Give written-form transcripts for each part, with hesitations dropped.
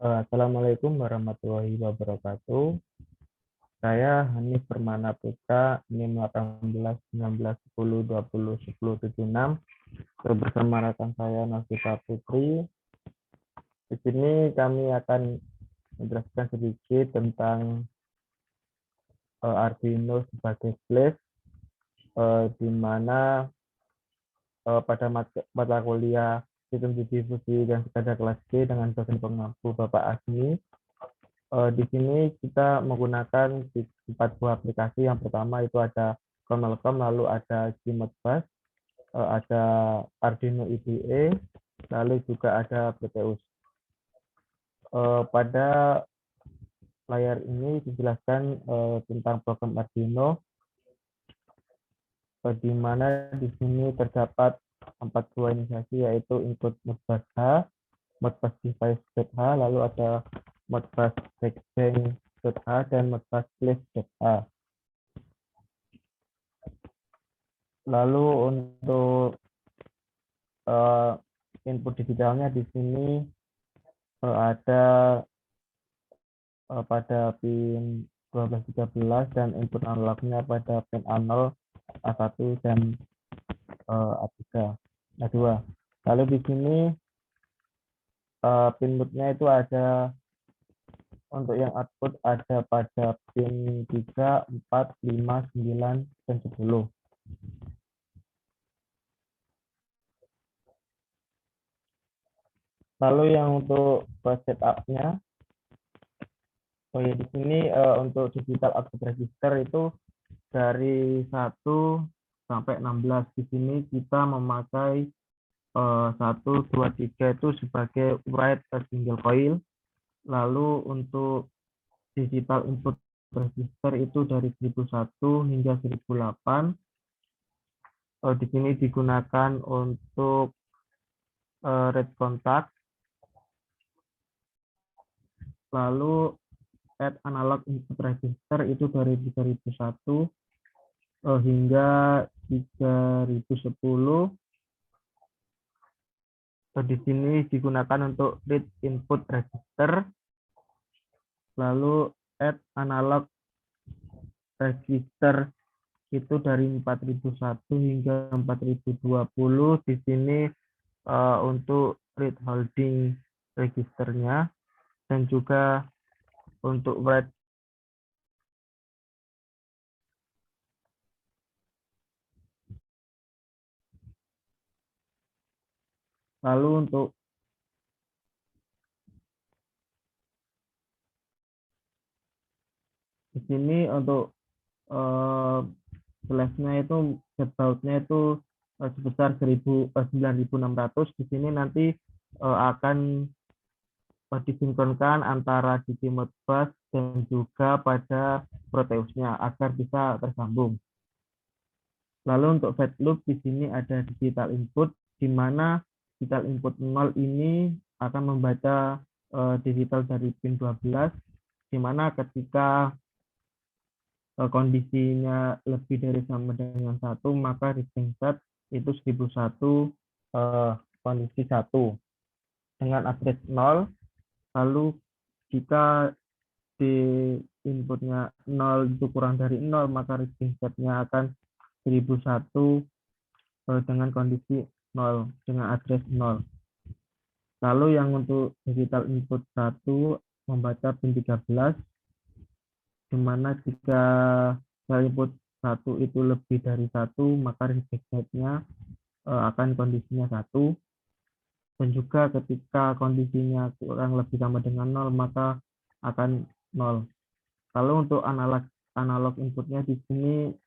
Assalamualaikum warahmatullahi wabarakatuh. Saya Hanif Permana Putra, NIM 18 19 10 20 10 76. Bersama rekan saya Nafisa Putri. Di sini kami akan menjelaskan sedikit tentang Arduino sebagai flash, di mana pada mata kuliah sistem distribusi dan sekadar kelas G dengan dosen pengampu Bapak Azmi. Di sini kita menggunakan 4 buah aplikasi. Yang pertama itu ada Comelcom, lalu ada Gmodbus, ada Arduino IDE, lalu juga ada Proteus. Pada layar ini dijelaskan tentang program Arduino, di mana di sini terdapat 4 buah inisiasi, yaitu input Modbus H, Modbus device H, lalu ada Modbus backbank H, dan Modbus flash H. Lalu untuk input digitalnya di sini ada pada pin 1213 dan input analognya pada pin A0, A1 dan A3, A2. Lalu di sini pin mute-nya itu ada, untuk yang output ada pada pin 3, 4, 5, 9, dan 10. Lalu yang untuk setup-nya, di sini untuk digital output register itu dari 1 sampai 16. Di sini kita memakai 1, 2, 3 itu sebagai write single coil. Lalu untuk digital input register itu dari 1001 hingga 1008. Di sini digunakan untuk read contact. Lalu add analog input register itu dari 3001 hingga 3010. Di sini digunakan untuk read input register. Lalu add analog register itu dari 4001 hingga 4020. Di sini untuk read holding registernya, dan juga untuk write. Lalu untuk di sini untuk flashnya itu bautnya itu sebesar 9600. Di sini nanti akan disinkronkan antara DC Modbus dan juga pada Proteusnya agar bisa tersambung. Lalu untuk fed loop di sini ada digital input, di mana digital input 0 ini akan membaca digital dari pin 12, di mana ketika kondisinya lebih dari sama dengan 1, maka reading set itu 1001 kondisi 1 dengan address 0. Lalu jika di inputnya 0 itu kurang dari 0, maka reading setnya akan 1001 dengan kondisi 0 dengan address 0. Lalu yang untuk digital input 1 membaca pin 13, di mana jika input 1 itu lebih dari 1, maka reading setnya akan kondisinya 1. Dan juga ketika kondisinya kurang lebih sama dengan 0, maka akan 0. Lalu untuk analog inputnya di sini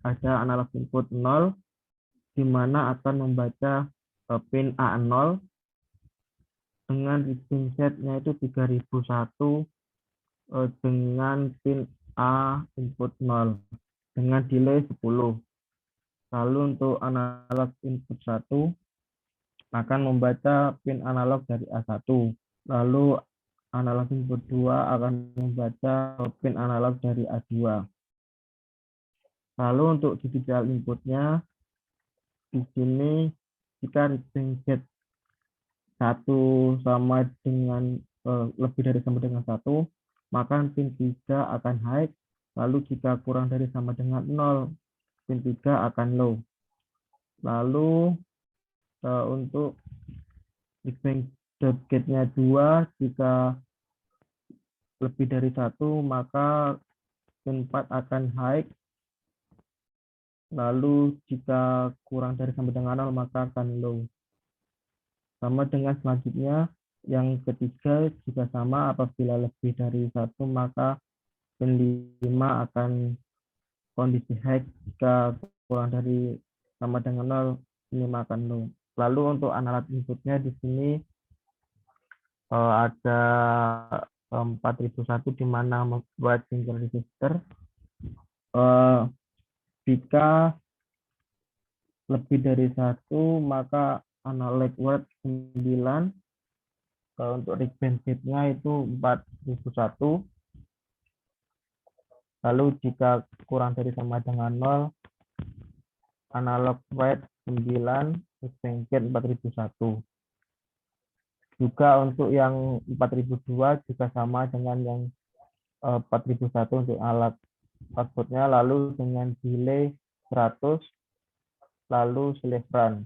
ada analog input 0, di mana akan membaca pin A0 dengan reading setnya itu 3001 dengan pin A input 0 dengan delay 10. Lalu untuk analog input 1 akan membaca pin analog dari A1. Lalu analog input 2 akan membaca pin analog dari A2. Lalu untuk digital inputnya di sini jika reading set 1 sama dengan lebih dari sama dengan 1, maka pin 3 akan high. Lalu jika kurang dari sama dengan 0, pin 3 akan low. Lalu untuk big bang gate-nya 2, jika lebih dari 1, maka pin 4 akan high. Lalu jika kurang dari sama dengan 0, maka akan low. Sama dengan selanjutnya, yang ketiga jika sama, apabila lebih dari 1, maka pin 5 akan kondisi high, jika kurang dari sama dengan 0, pin 5 akan low. Lalu untuk analog inputnya di sini ada 4001 di mana membuat single register. Jika lebih dari 1, maka analog word 9. Untuk rig band gate-nya itu 4001. Lalu jika kurang dari sama dengan 0, analog word 9, rig band gate 4001. Juga untuk yang 4002 juga sama dengan yang 4001 untuk alat outputnya, lalu dengan delay 100, lalu slave run.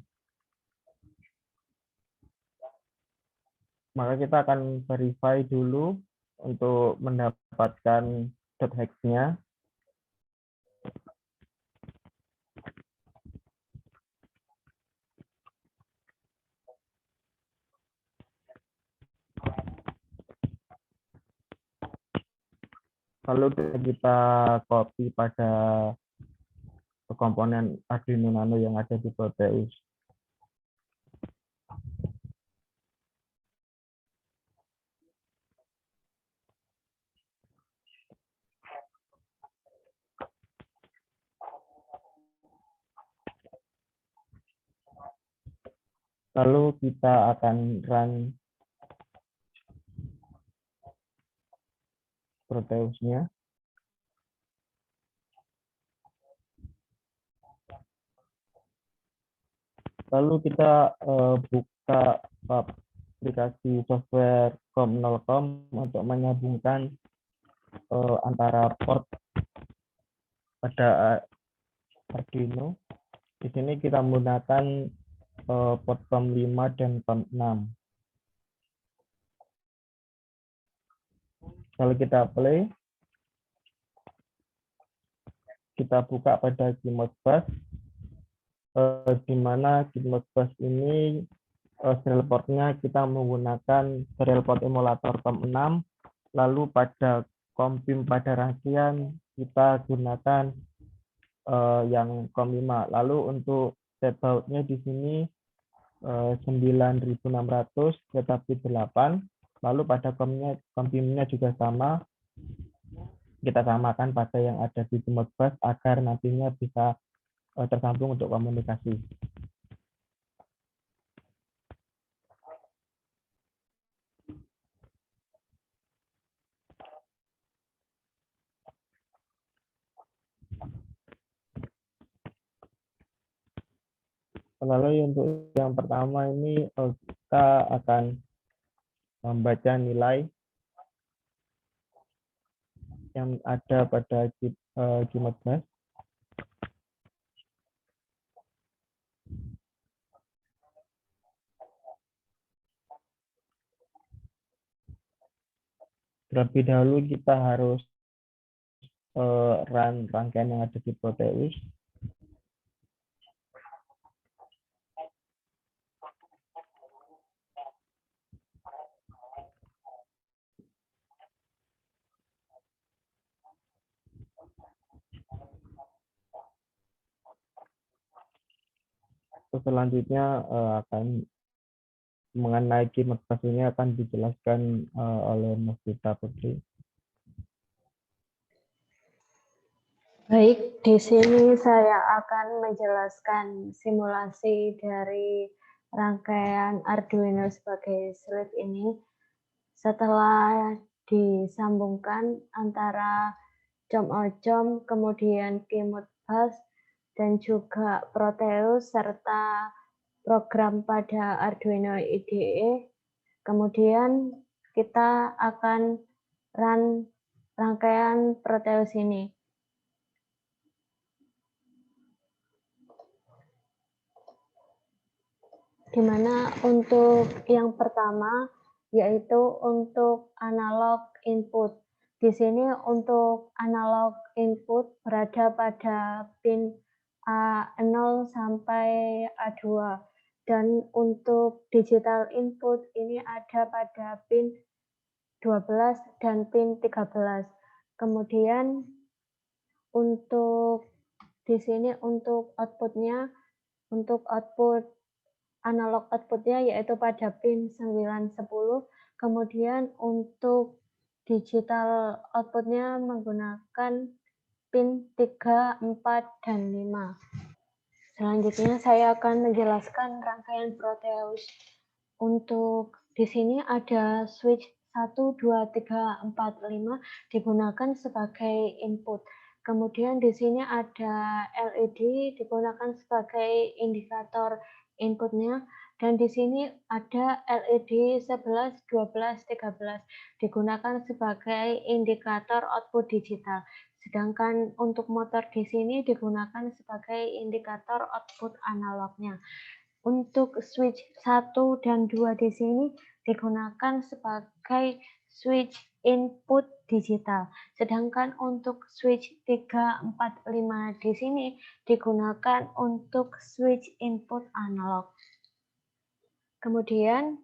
Maka kita akan verify dulu untuk mendapatkan .hex-nya. Lalu kita copy pada komponen Arduino Nano yang ada di Proteus. Lalu kita akan run Proteus-nya. Lalu kita buka aplikasi software com0com untuk menyambungkan antara port pada Arduino. Di sini kita menggunakan port COM5 dan COM6. Kalau kita play, kita buka pada Gmodbus, di mana Gmodbus ini serial portnya kita menggunakan serial port emulator COM6, lalu pada COM-PIM pada rangkaian kita gunakan yang COM5. Lalu untuk step bautnya di sini 9600 tetapi 8. Lalu pada COM-PIM-nya juga sama, kita samakan pada yang ada di Gmodbus agar nantinya bisa tersambung untuk komunikasi. Lalu untuk yang pertama ini kita akan membaca nilai yang ada pada Gmodbus. Terlebih dahulu kita harus run rangkaian yang ada di Proteus. Selanjutnya akan mengenai Gmodbus ini akan dijelaskan oleh Mas Gita Putri. Baik, di sini saya akan menjelaskan simulasi dari rangkaian Arduino sebagai sleeve ini. Setelah disambungkan antara COM-OCOM, kemudian Gmodbus, dan juga Proteus, serta program pada Arduino IDE, kemudian kita akan run rangkaian Proteus ini. Di mana untuk yang pertama yaitu untuk analog input. Di sini untuk analog input berada pada pin A0 sampai A2. Dan untuk digital input ini ada pada pin 12 dan pin 13. Kemudian untuk di sini untuk outputnya, untuk output analog outputnya yaitu pada pin 9, 10. Kemudian untuk digital outputnya menggunakan pin 3, 4, dan 5. Selanjutnya saya akan menjelaskan rangkaian Proteus. Untuk di sini ada switch 1, 2, 3, 4, 5 digunakan sebagai input. Kemudian di sini ada LED digunakan sebagai indikator inputnya. Dan di sini ada LED 11, 12, 13 digunakan sebagai indikator output digital. Sedangkan untuk motor di sini digunakan sebagai indikator output analognya. Untuk switch 1 dan 2 di sini digunakan sebagai switch input digital. Sedangkan untuk switch 3, 4, 5 di sini digunakan untuk switch input analog. Kemudian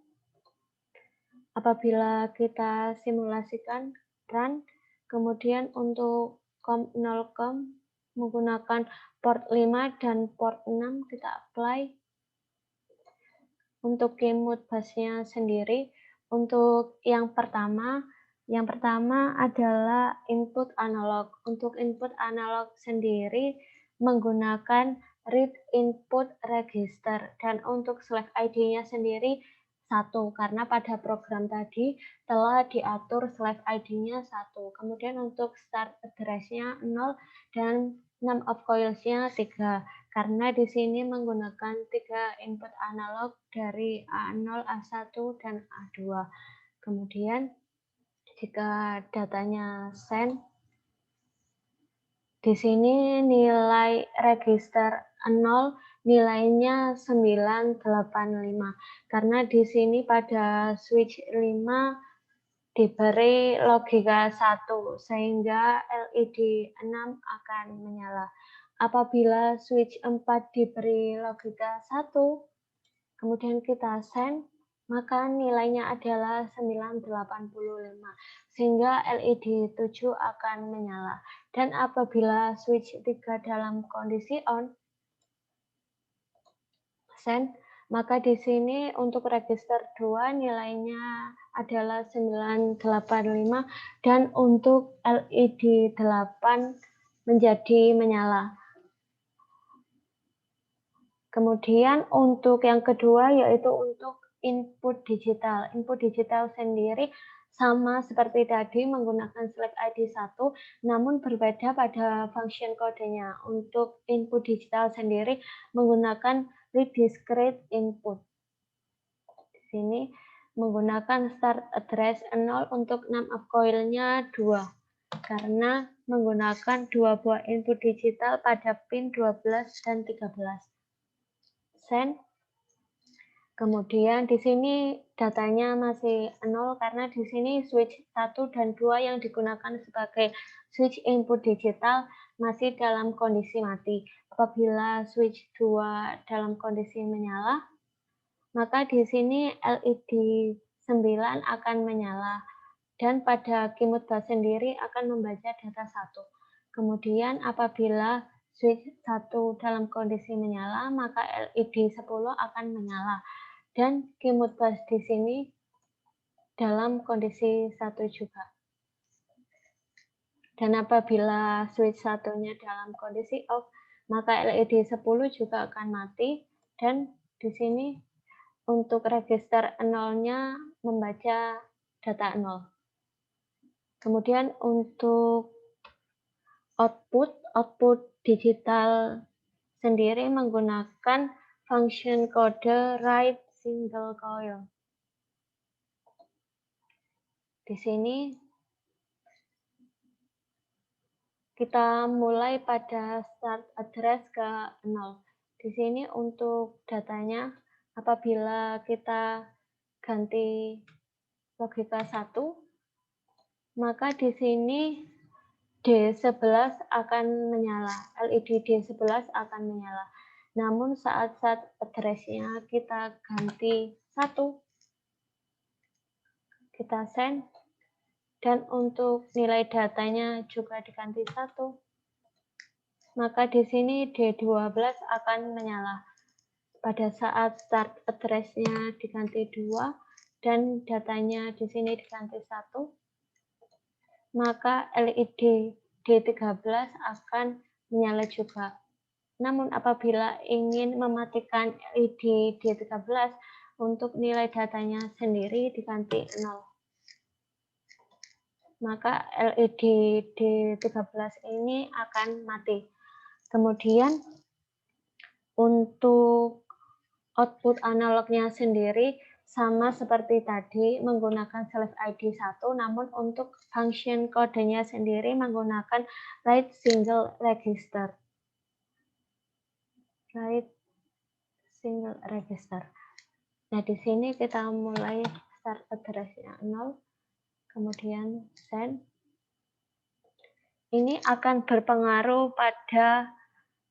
apabila kita simulasikan run, kemudian untuk COM0COM menggunakan port 5 dan port 6 kita apply. Untuk keynote busnya sendiri, untuk yang pertama adalah input analog. Untuk input analog sendiri menggunakan read input register, dan untuk select ID-nya sendiri 1, karena pada program tadi telah diatur select ID-nya 1. Kemudian untuk start address-nya 0 dan num of coils-nya 3. Karena di sini menggunakan 3 input analog dari A0, A1, dan A2. Kemudian jika datanya send, di sini nilai register 0 nilainya 985. Karena di sini pada switch 5 diberi logika 1 sehingga LED 6 akan menyala. Apabila switch 4 diberi logika 1, kemudian kita send, maka nilainya adalah 985, sehingga LED 7 akan menyala. Dan apabila switch 3 dalam kondisi on, send, maka di sini untuk register 2 nilainya adalah 985 dan untuk LED 8 menjadi menyala. Kemudian untuk yang kedua yaitu untuk input digital. Input digital sendiri sama seperti tadi menggunakan select ID 1, namun berbeda pada function kodenya. Untuk input digital sendiri menggunakan read discrete input. Di sini menggunakan start address 0 untuk num of coil-nya 2. Karena menggunakan 2 buah input digital pada pin 12 dan 13. Send. Kemudian di sini datanya masih 0 karena di sini switch 1 dan 2 yang digunakan sebagai switch input digital masih dalam kondisi mati. Apabila switch 2 dalam kondisi menyala, maka di sini LED 9 akan menyala dan pada keynote bus sendiri akan membaca data 1. Kemudian apabila switch 1 dalam kondisi menyala, maka LED 10 akan menyala. Dan keynote bus di sini dalam kondisi 1 juga. Dan apabila switch satunya dalam kondisi off, maka LED 10 juga akan mati. Dan di sini untuk register 0-nya membaca data 0. Kemudian untuk output digital sendiri menggunakan function kode write single coil. Di sini kita mulai pada start address ke 0. Di sini untuk datanya, apabila kita ganti logika 1, maka di sini D11 akan menyala, LED D11 akan menyala. Namun saat address-nya kita ganti 1, kita send, dan untuk nilai datanya juga diganti 1, maka di sini D12 akan menyala. Pada saat start address-nya diganti 2 dan datanya di sini diganti 1, maka LED D13 akan menyala juga. Namun apabila ingin mematikan LED D13 untuk nilai datanya sendiri diganti 0, maka LED D13 ini akan mati. Kemudian untuk output analognya sendiri sama seperti tadi menggunakan select ID 1, namun untuk function kodenya sendiri menggunakan write single register. Write single register. Nah, di sini kita mulai start address-nya 0, kemudian send. Ini akan berpengaruh pada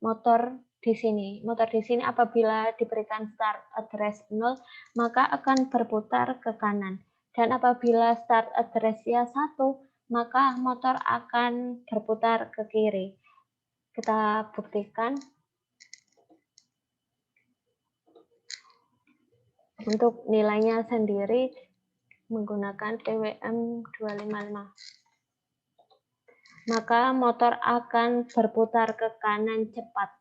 motor di sini. Motor di sini apabila diberikan start address 0, maka akan berputar ke kanan. Dan apabila start address-nya 1, maka motor akan berputar ke kiri. Kita buktikan. Untuk nilainya sendiri menggunakan PWM 255. Maka motor akan berputar ke kanan cepat.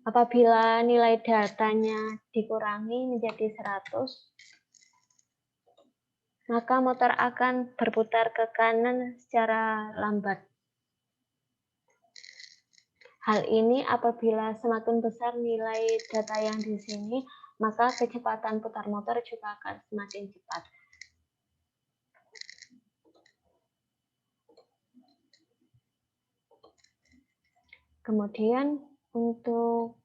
Apabila nilai datanya dikurangi menjadi 100, maka motor akan berputar ke kanan secara lambat. Hal ini apabila semakin besar nilai data yang di sini, maka kecepatan putar motor juga akan semakin cepat. Kemudian untuk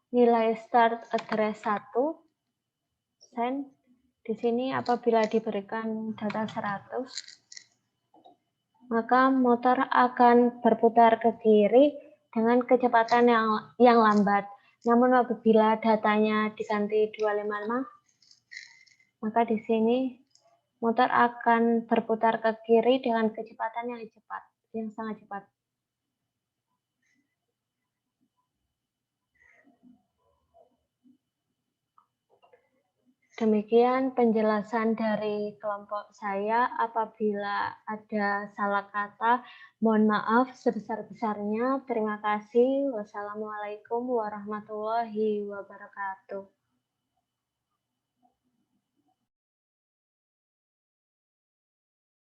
nilai start address 1, send, di sini apabila diberikan data 100, maka motor akan berputar ke kiri dengan kecepatan yang lambat. Namun apabila datanya diganti 255, maka di sini motor akan berputar ke kiri dengan kecepatan yang sangat cepat. Demikian penjelasan dari kelompok saya. Apabila ada salah kata, mohon maaf sebesar-besarnya. Terima kasih. Wassalamualaikum warahmatullahi wabarakatuh.